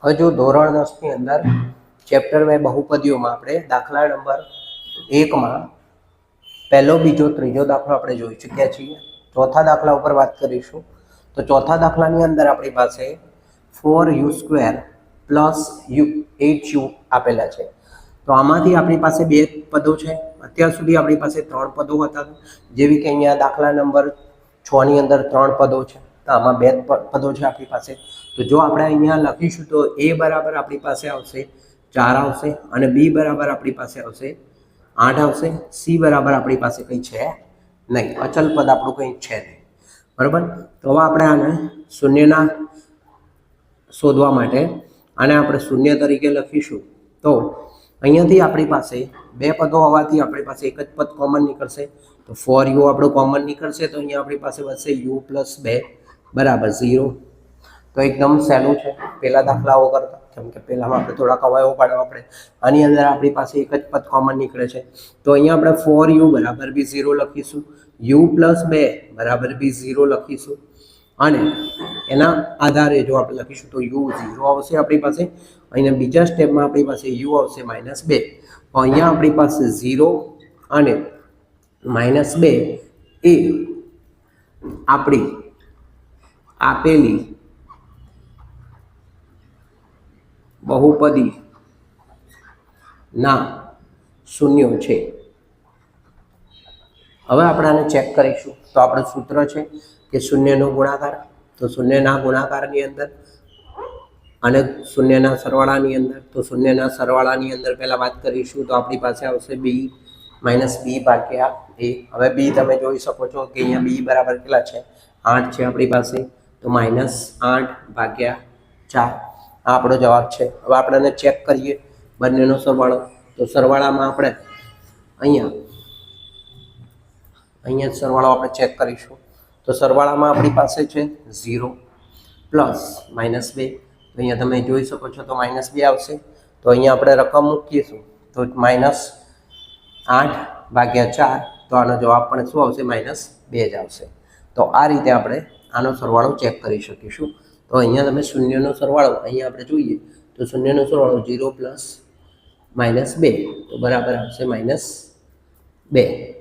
હવે જો ધોરણ 10ની અંદર ચેપ્ટર 2 બહુપદીઓમાં આપણે દાખલા નંબર 1માં પહેલો બીજો ત્રીજો દાખલો આપણે જોઈ ચૂક્યા છીએ. ચોથા દાખલા ઉપર વાત કરીશું. તો ચોથા દાખલાની અંદર આપણી પાસે 4u² + 8u આપેલા છે. તો આમાંથી આપણી પાસે બે પદો છે. અત્યાર સુધી આપણી પાસે 3 પદો હતા, જેવી કે અહીંયા દાખલા નંબર 6ની અંદર 3 પદો છે, તો આમાં 2 પદો છે આપણી પાસે. તો જો આપણે અહીંયા લખીશું તો a બરાબર આપણી પાસે આવશે 4 આવશે, અને b બરાબર આપણી પાસે આવશે 8 આવશે, c બરાબર આપણી પાસે કંઈ છે નહીં, અચલ પદ આપણું કંઈ છે નહીં. બરાબર. તો હવે આપણે આને શૂન્યના શોધવા માટે આને આપણે શૂન્ય તરીકે લખીશું. તો અહીંયાથી આપણી પાસે 2 પદો હોવાથી આપણી પાસે એક જ પદ કોમન નીકળશે. તો 4u આપણું કોમન નીકળશે. તો અહીંયા આપણી પાસે વધશે u + 2 બરાબર 0. તો એકદમ સહેલું છે પહેલા દાખલાઓ કરતાં, કેમ કે પહેલામાં આપણે થોડાક અવયવો પાડવા પડે. આની અંદર આપણી પાસે એક જ પદ કોમન નીકળે છે. તો અહીંયા આપણે 4u બરાબર બી 0 લખીશું, u + 2 બરાબર બી 0 લખીશું, અને એના આધારે જો આપણે લખીશું તો u 0 આવશે આપણી પાસે. અહીંયા બીજા સ્ટેપમાં આપણી પાસે u આવશે -2. તો અહીંયા આપણી પાસે 0 અને -2 એ આપણી આપેલી બહુપદી ના શૂન્યો છે. હવે આપણે આને ચેક કરીશું. તો આપણું સૂત્ર છે કે શૂન્યનો ગુણાકાર. તો શૂન્યના ગુણાકારની અંદર અને શૂન્યના સરવાળાની અંદર, તો શૂન્યના સરવાળાની અંદર પહેલાં વાત કરીશું તો આપણી પાસે આવશે b - b ભાગ્યા a. હવે b તમે જોઈ શકો છો કે અહીંયા b બરાબર કેટલા છે, 8 છે આપણી પાસે. તો -8 ભાગ્યા 4 આ આપણો જવાબ છે. હવે આપણે એને ચેક કરીએ બંનેનો સરવાળો. તો સરવાળામાં આપણે અહીંયા સરવાળો આપણે ચેક કરીશું. તો સરવાળામાં આપણી પાસે છે 0 પ્લસ -2. તો અહીંયા તમે જોઈ શકો છો તો -2 આવશે. તો અહીંયા આપણે રકમ મૂકીશું તો -8 ભાગ્યા 4. તો આનો જવાબ પણ શું આવશે, -2 જ આવશે. તો આ રીતે આપણે આનો સરવાળો ચેક કરી શકીશું. તો અહીંયા તમે શૂન્યનો સરવાળો અહીંયા આપણે જોઈએ તો શૂન્યનો સરવાળો 0 પ્લસ -2 તો બરાબર આવશે -2.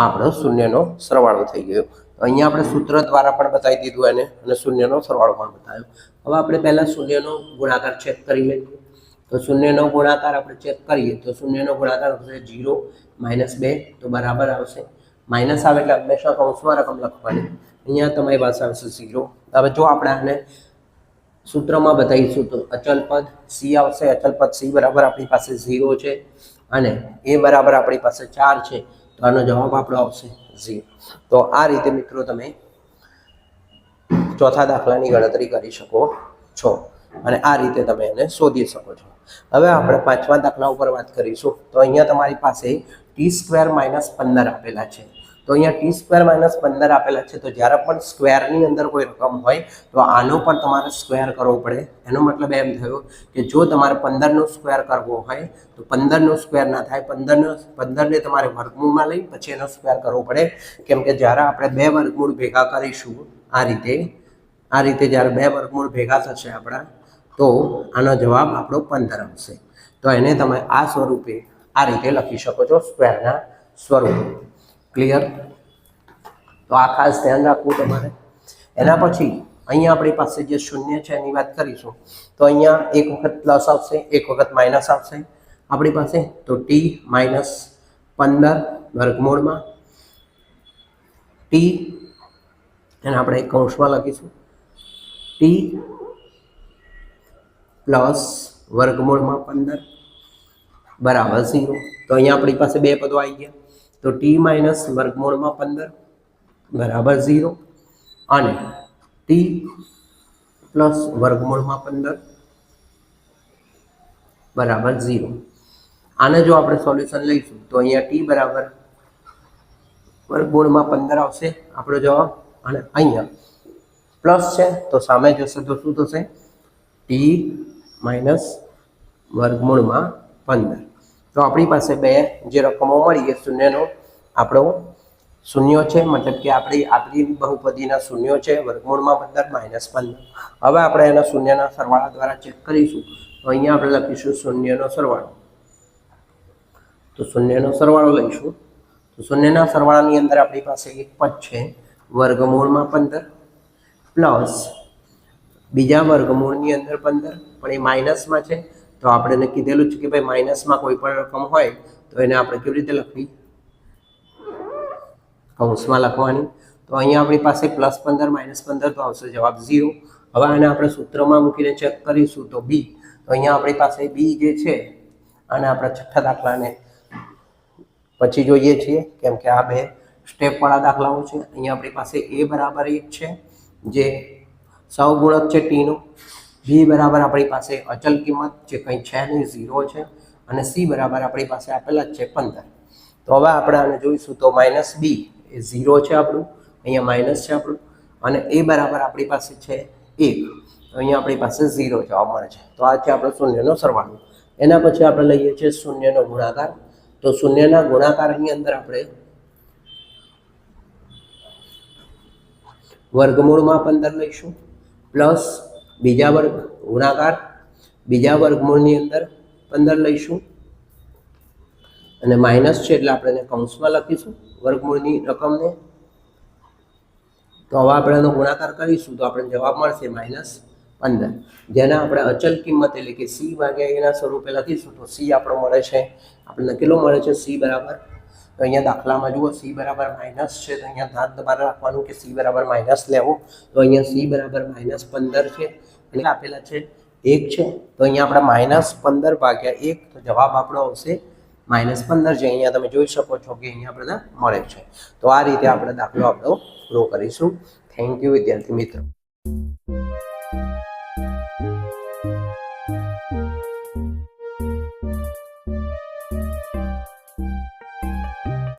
આપણો શૂન્યનો સરવાળો થઈ ગયો. તો અહીંયા આપણે સૂત્ર દ્વારા પણ બતાવી દીધું એને, અને શૂન્યનો સરવાળો પણ બતાવ્યો. હવે આપણે પહેલાં શૂન્યનો ગુણાકાર ચેક કરી લઈએ. તો શૂન્યનો ગુણાકાર આપણે ચેક કરીએ તો શૂન્યનો ગુણાકાર આવશે 0 -2 તો બરાબર આવશે. માઇનસ આવે એટલે હંમેશા કૌંસમાં રકમ લખવાની. અહીંયા તમારી પાસે આવશે 0. હવે જો આપણે આને સૂત્રમાં બતાવીશું તો અચલ પદ c આવશે. અચલ પદ c બરાબર આપણી પાસે 0 છે, અને a બરાબર આપણી પાસે 4 છે. તો આનો જવાબ આપણો આવશે 0. તો આ રીતે મિત્રો તમે ચોથા દાખલાની ગણતરી કરી શકો છો, અને આ રીતે તમે એને શોધી શકો છો. હવે આપણે પાંચમા દાખલા ઉપર વાત કરીશું. તો અહીંયા તમારી પાસે t² - 15 આપેલા છે. તો અહીંયા t² - 15 આપેલા છે. તો જ્યારે પણ સ્ક્વેરની અંદર કોઈ રકમ હોય તો આનો પણ તમારે સ્ક્વેર કરવો પડે. એનો મતલબ એમ થયો કે જો તમારે 15નો સ્ક્વેર કરવો હોય તો 15નો સ્ક્વેર ના થાય, 15ને તમારે વર્ગમૂળમાં લઈ પછી એનો સ્ક્વેર કરવો પડે. કેમ કે જ્યારે આપણે 2 વર્ગમૂળ ભેગા કરીશું આ રીતે જ્યારે 2 વર્ગમૂળ ભેગા થશે આપણા, તો આનો જવાબ આપણો 15 આવશે. તો એને તમે આ સ્વરૂપે આ રીતે લખી શકો છો, સ્ક્વેરના સ્વરૂપે. ક્લિયર? તો આ ખાસ ધ્યાન રાખવું તમારે. એના પછી અહીંયા આપણી પાસે જે શૂન્ય છે એની વાત કરીશું. તો અહીંયા એક વખત પ્લસ આવશે, એક વખત માઇનસ આવશે આપણી પાસે. તો t - 15 વર્ગમૂળમાં t, એને આપણે કૌંસમાં લખીશું, t પ્લસ વર્ગમૂળમાં 15 બરાબર 0. તો અહીંયા આપણી પાસે 2 પદો આવી ગયા. તો t - વર્ગમૂળમાં 15 બરાબર 0, અને t પ્લસ વર્ગમૂળમાં 15 બરાબર 0. આને જો આપણે સોલ્યુશન લઈશું તો અહીંયા t બરાબર વર્ગમૂળમાં 15 આવશે આપણો જવાબ, અને અહીંયા પ્લસ છે તો સામે જશે તો શું થશે, t - વર્ગમૂળમાં 15. તો આપણી પાસે 2 જે રકમો મળી એ શૂન્યનો આપણો શૂન્યો છે, મતલબ કે આપણી બહુપદીના શૂન્યો છે, વર્ગમૂળમાં 15 -15. હવે આપણે એના શૂન્યના સરવાળા દ્વારા ચેક કરીશું. તો અહીંયા આપણે લખીશું શૂન્યનો સરવાળો. તો શૂન્યનો સરવાળો લઈશું. તો શૂન્યના સરવાળાની અંદર આપણી પાસે એક પદ છે વર્ગમૂળમાં 15 પ્લસ બીજા વર્ગમૂળની અંદર 15, પણ એ માઇનસમાં છે. તો આપણે કીધેલું છે કે ભાઈ માઇનસમાં કોઈ પણ રકમ હોય તો એને આપણે કેવી રીતે લખવી? કૌંસમાં લખવાની. તો અહીંયા આપણી પાસે +15 -15 તો આવશે જવાબ 0. હવે આને આપણે સૂત્રમાં મૂકીને ચેક કરીશું તો બી. તો અહીંયા આપણી પાસે બી જે છે અને આપણા છઠ્ઠા દાખલાને પછી જોઈએ છીએ, કેમ કે આ બે સ્ટેપવાળા દાખલાઓ છે. અહીંયા આપણી પાસે a બરાબર 1 છે જે સહગુણક છે ટીનો. બી બરાબર આપણી પાસે અચલ કિંમત જે કંઈ છે નહીં, 0 છે. અને સી બરાબર આપણી પાસે આપેલા જ છે 15. તો હવે આપણે આને જોઈશું તો -b એ 0 છે આપણું, અહીંયા માઇનસ છે આપણું, અને એ બરાબર આપણી પાસે છે 1. તો અહીંયા આપણી પાસે 0 જવાબ મળે છે. તો આ છે આપણો શૂન્યનો સરવાળો. એના પછી આપણે લઈએ છીએ શૂન્યનો ગુણાકાર. તો શૂન્યના ગુણાકારની અંદર આપણે વર્ગમૂળમાં 15 લઈશું પ્લસ બીજા ગુણાકાર બીજા વર્ગમૂળની અંદર 15 લઈશું અને માઇનસ છે એટલે આપણે એને કૌંસમાં લખીશું વર્ગમૂળની રકમને. તો હવે આપણે એનો ગુણાકાર કરીશું તો આપણે જવાબ મળશે -15, જેના આપણે અચલ કિંમત એટલે કે સી ભાગ્યા એના સ્વરૂપે લખીશું. તો સી આપણો મળે છે, આપણને કેટલો મળે છે? સી બરાબર, તો અહીંયા દાખલામાં જુઓ સી બરાબર માઇનસ છે, તો અહીંયા ધાત તમારે રાખવાનું કે સી બરાબર માઇનસ લેવો. તો અહીંયા સી બરાબર -15 છે એટલે આપેલા છે 1 છે. તો અહીંયા આપણે -15 ભાગ્યા 1, તો જવાબ આપણો આવશે -15, જે અહીંયા તમે જોઈ શકો છો કે અહીંયા આપણને મળે છે. તો આ રીતે આપણે દાખલો આપણો પૂરો કરીશું. થેન્ક યુ વિદ્યાર્થી મિત્રો.